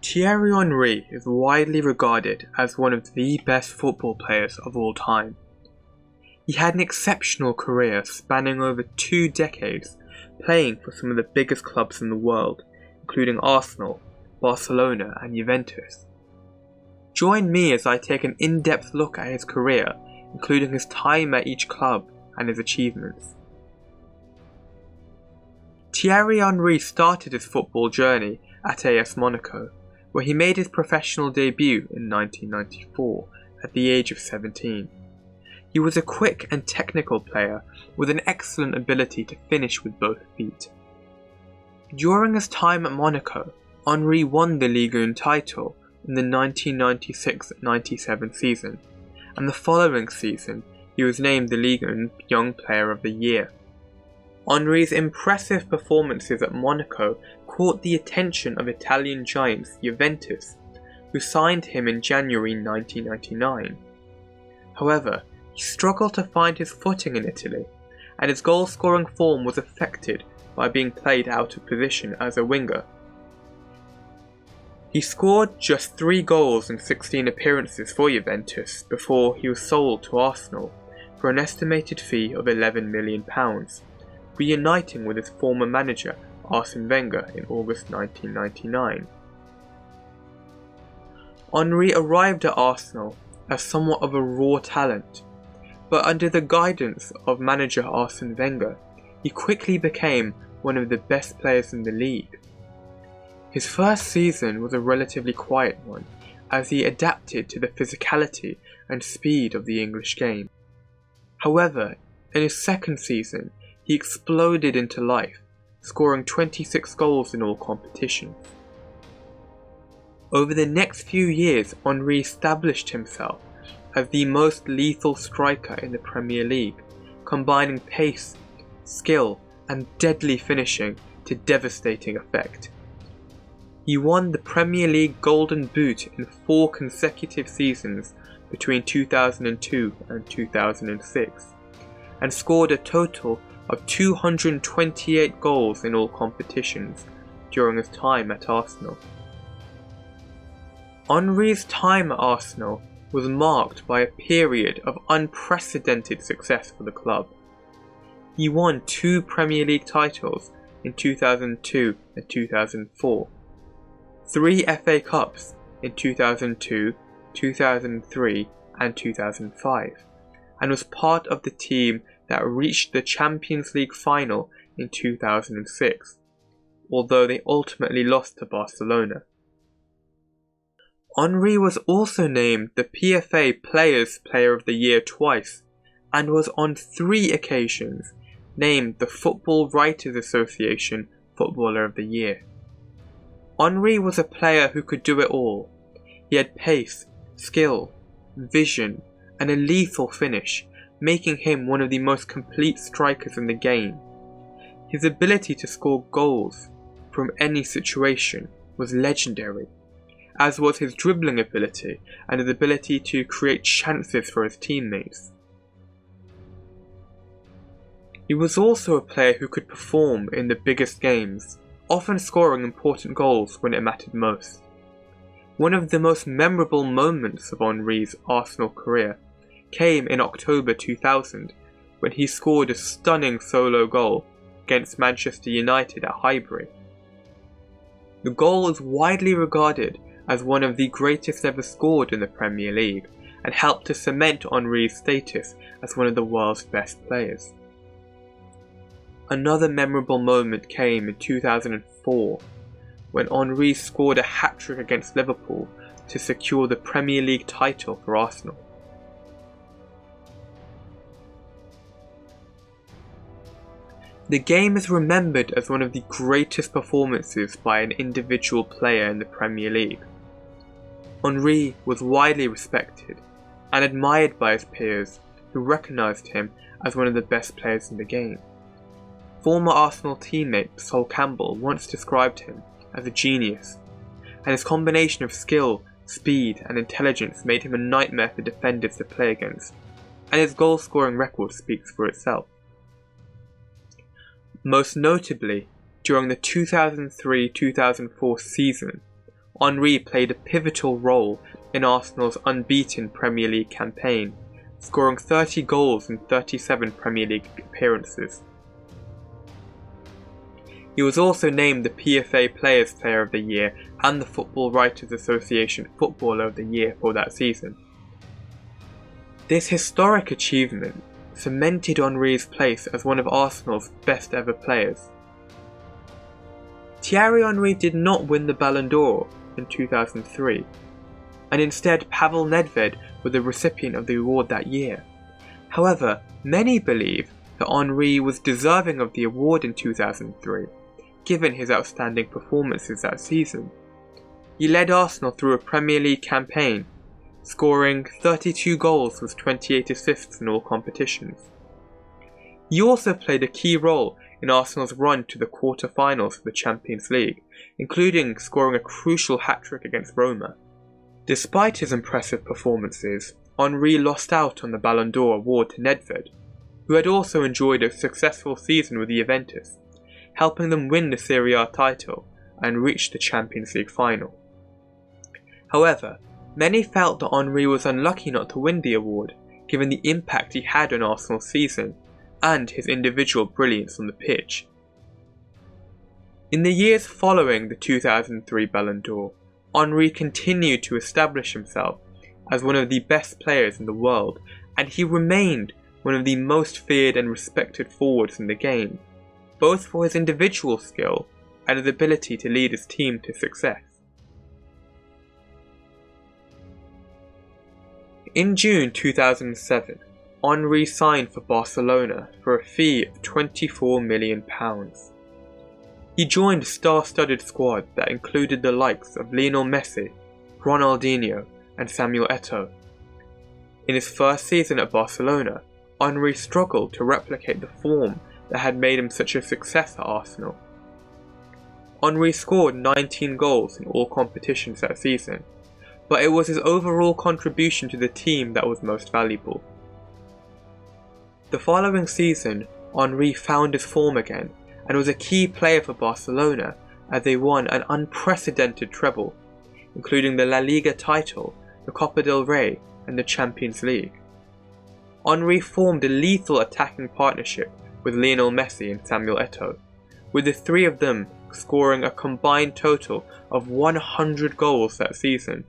Thierry Henry is widely regarded as one of the best football players of all time. He had an exceptional career spanning over 2 decades, playing for some of the biggest clubs in the world, including Arsenal, Barcelona and Juventus. Join me as I take an in-depth look at his career, including his time at each club and his achievements. Thierry Henry started his football journey at AS Monaco, where he made his professional debut in 1994 at the age of 17. He was a quick and technical player with an excellent ability to finish with both feet. During his time at Monaco, Henry won the Ligue 1 title in the 1996-97 season, and the following season he was named the Ligue 1 Young Player of the Year. Henry's impressive performances at Monaco caught the attention of Italian giants Juventus, who signed him in January 1999. However, he struggled to find his footing in Italy, and his goal-scoring form was affected by being played out of position as a winger. He scored just 3 goals in 16 appearances for Juventus before he was sold to Arsenal for an estimated fee of £11 million, reuniting with his former manager Arsene Wenger in August 1999. Henry arrived at Arsenal as somewhat of a raw talent, but under the guidance of manager Arsene Wenger, he quickly became one of the best players in the league. His first season was a relatively quiet one, as he adapted to the physicality and speed of the English game. However, in his second season, he exploded into life, scoring 26 goals in all competitions. Over the next few years, Henry established himself as the most lethal striker in the Premier League, combining pace, skill, and deadly finishing to devastating effect. He won the Premier League Golden Boot in 4 consecutive seasons between 2002 and 2006, and scored a total of 228 goals in all competitions during his time at Arsenal. Henry's time at Arsenal was marked by a period of unprecedented success for the club. He won 2 Premier League titles in 2002 and 2004, 3 FA Cups in 2002, 2003 and 2005, and was part of the team that reached the Champions League final in 2006, although they ultimately lost to Barcelona. Henry was also named the PFA Players Player of the Year twice, and was on 3 occasions named the Football Writers Association Footballer of the Year. Henry was a player who could do it all. He had pace, skill, vision, and a lethal finish, making him one of the most complete strikers in the game. His ability to score goals from any situation was legendary, as was his dribbling ability and his ability to create chances for his teammates. He was also a player who could perform in the biggest games, often scoring important goals when it mattered most. One of the most memorable moments of Henry's Arsenal career came in October 2000, when he scored a stunning solo goal against Manchester United at Highbury. The goal is widely regarded as one of the greatest ever scored in the Premier League, and helped to cement Henry's status as one of the world's best players. Another memorable moment came in 2004, when Henry scored a hat-trick against Liverpool to secure the Premier League title for Arsenal. The game is remembered as one of the greatest performances by an individual player in the Premier League. Henry was widely respected and admired by his peers, who recognised him as one of the best players in the game. Former Arsenal teammate Sol Campbell once described him as a genius, and his combination of skill, speed and intelligence made him a nightmare for defenders to play against, and his goal-scoring record speaks for itself. Most notably, during the 2003-2004 season, Henry played a pivotal role in Arsenal's unbeaten Premier League campaign, scoring 30 goals in 37 Premier League appearances. He was also named the PFA Players Player of the Year and the Football Writers Association Footballer of the Year for that season. This historic achievement cemented Henry's place as one of Arsenal's best ever players. Thierry Henry did not win the Ballon d'Or in 2003, and instead Pavel Nedved was the recipient of the award that year. However, many believe that Henry was deserving of the award in 2003, given his outstanding performances that season. He led Arsenal through a Premier League campaign, scoring 32 goals with 28 assists in all competitions. He also played a key role in Arsenal's run to the quarter-finals of the Champions League, including scoring a crucial hat-trick against Roma. Despite his impressive performances, Henry lost out on the Ballon d'Or award to Nedved, who had also enjoyed a successful season with Juventus, helping them win the Serie A title and reach the Champions League final. However, many felt that Henry was unlucky not to win the award, given the impact he had on Arsenal's season and his individual brilliance on the pitch. In the years following the 2003 Ballon d'Or, Henry continued to establish himself as one of the best players in the world, and he remained one of the most feared and respected forwards in the game, both for his individual skill and his ability to lead his team to success. In June 2007, Henry signed for Barcelona for a fee of £24 million. He joined a star-studded squad that included the likes of Lionel Messi, Ronaldinho and Samuel Eto'o. In his first season at Barcelona, Henry struggled to replicate the form that had made him such a success at Arsenal. Henry scored 19 goals in all competitions that season, but it was his overall contribution to the team that was most valuable. The following season, Henry found his form again and was a key player for Barcelona as they won an unprecedented treble, including the La Liga title, the Copa del Rey and the Champions League. Henry formed a lethal attacking partnership with Lionel Messi and Samuel Eto'o, with the three of them scoring a combined total of 100 goals that season.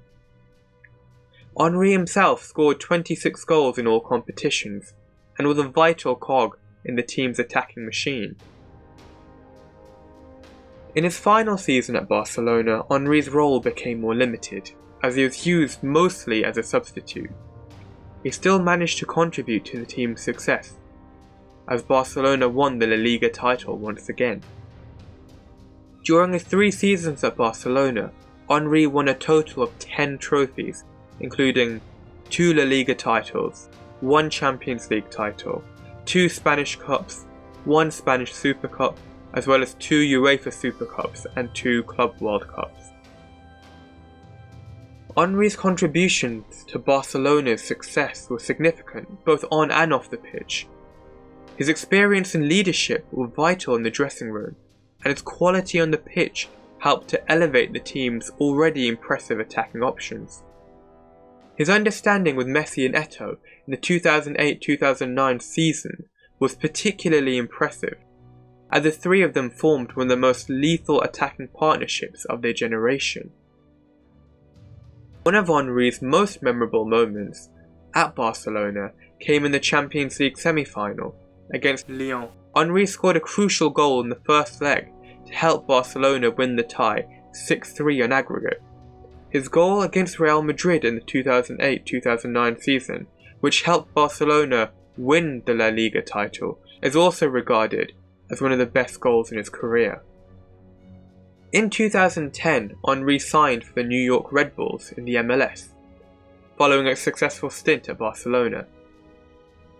Henry himself scored 26 goals in all competitions and was a vital cog in the team's attacking machine. In his final season at Barcelona, Henry's role became more limited, as he was used mostly as a substitute. He still managed to contribute to the team's success, as Barcelona won the La Liga title once again. During his 3 seasons at Barcelona, Henry won a total of 10 trophies, including 2 La Liga titles, 1 Champions League title, 2 Spanish Cups, 1 Spanish Super Cup, as well as 2 UEFA Super Cups and 2 Club World Cups. Henry's contributions to Barcelona's success were significant both on and off the pitch. His experience and leadership were vital in the dressing room, and his quality on the pitch helped to elevate the team's already impressive attacking options. His understanding with Messi and Eto'o in the 2008-2009 season was particularly impressive, as the three of them formed one of the most lethal attacking partnerships of their generation. One of Henry's most memorable moments at Barcelona came in the Champions League semi-final against Lyon. Henry scored a crucial goal in the first leg to help Barcelona win the tie 6-3 on aggregate. His goal against Real Madrid in the 2008-2009 season, which helped Barcelona win the La Liga title, is also regarded as one of the best goals in his career. In 2010, Henry signed for the New York Red Bulls in the MLS, following a successful stint at Barcelona.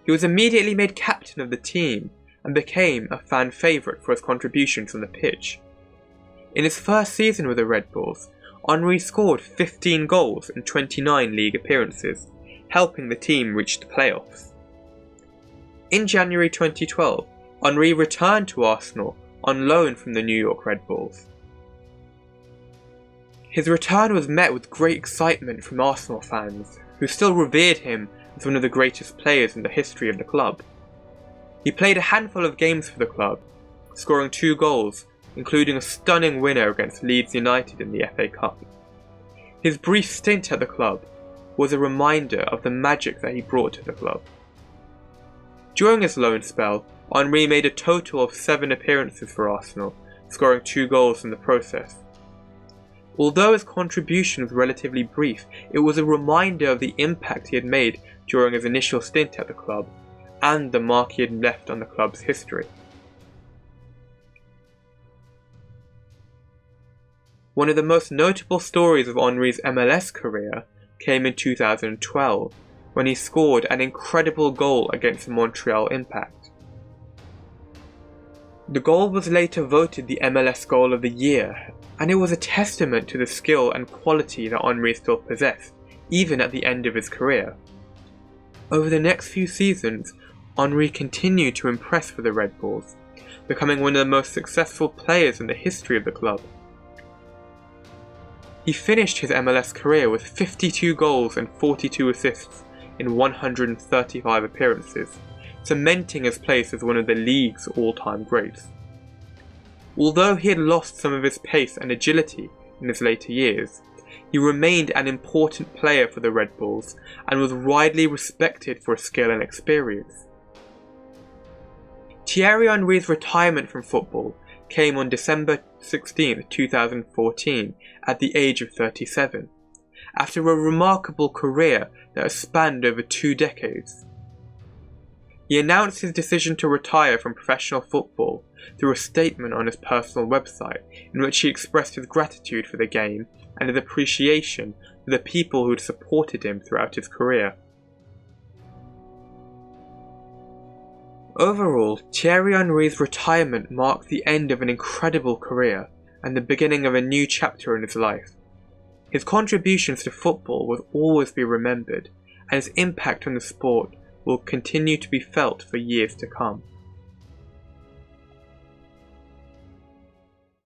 He was immediately made captain of the team and became a fan favourite for his contributions on the pitch. In his first season with the Red Bulls, Henry scored 15 goals in 29 league appearances, helping the team reach the playoffs. In January 2012, Henry returned to Arsenal on loan from the New York Red Bulls. His return was met with great excitement from Arsenal fans, who still revered him as one of the greatest players in the history of the club. He played a handful of games for the club, scoring 2 goals, including a stunning winner against Leeds United in the FA Cup. His brief stint at the club was a reminder of the magic that he brought to the club. During his loan spell, Henry made a total of 7 appearances for Arsenal, scoring 2 goals in the process. Although his contribution was relatively brief, it was a reminder of the impact he had made during his initial stint at the club, and the mark he had left on the club's history. One of the most notable stories of Henry's MLS career came in 2012, when he scored an incredible goal against Montreal Impact. The goal was later voted the MLS Goal of the Year, and it was a testament to the skill and quality that Henry still possessed, even at the end of his career. Over the next few seasons, Henry continued to impress for the Red Bulls, becoming one of the most successful players in the history of the club. He finished his MLS career with 52 goals and 42 assists in 135 appearances, cementing his place as one of the league's all-time greats. Although he had lost some of his pace and agility in his later years, he remained an important player for the Red Bulls and was widely respected for his skill and experience. Thierry Henry's retirement from football came on December 16, 2014, at the age of 37, after a remarkable career that has spanned over 2 decades. He announced his decision to retire from professional football through a statement on his personal website, in which he expressed his gratitude for the game and his appreciation for the people who had supported him throughout his career. Overall, Thierry Henry's retirement marked the end of an incredible career and the beginning of a new chapter in his life. His contributions to football will always be remembered, and his impact on the sport will continue to be felt for years to come.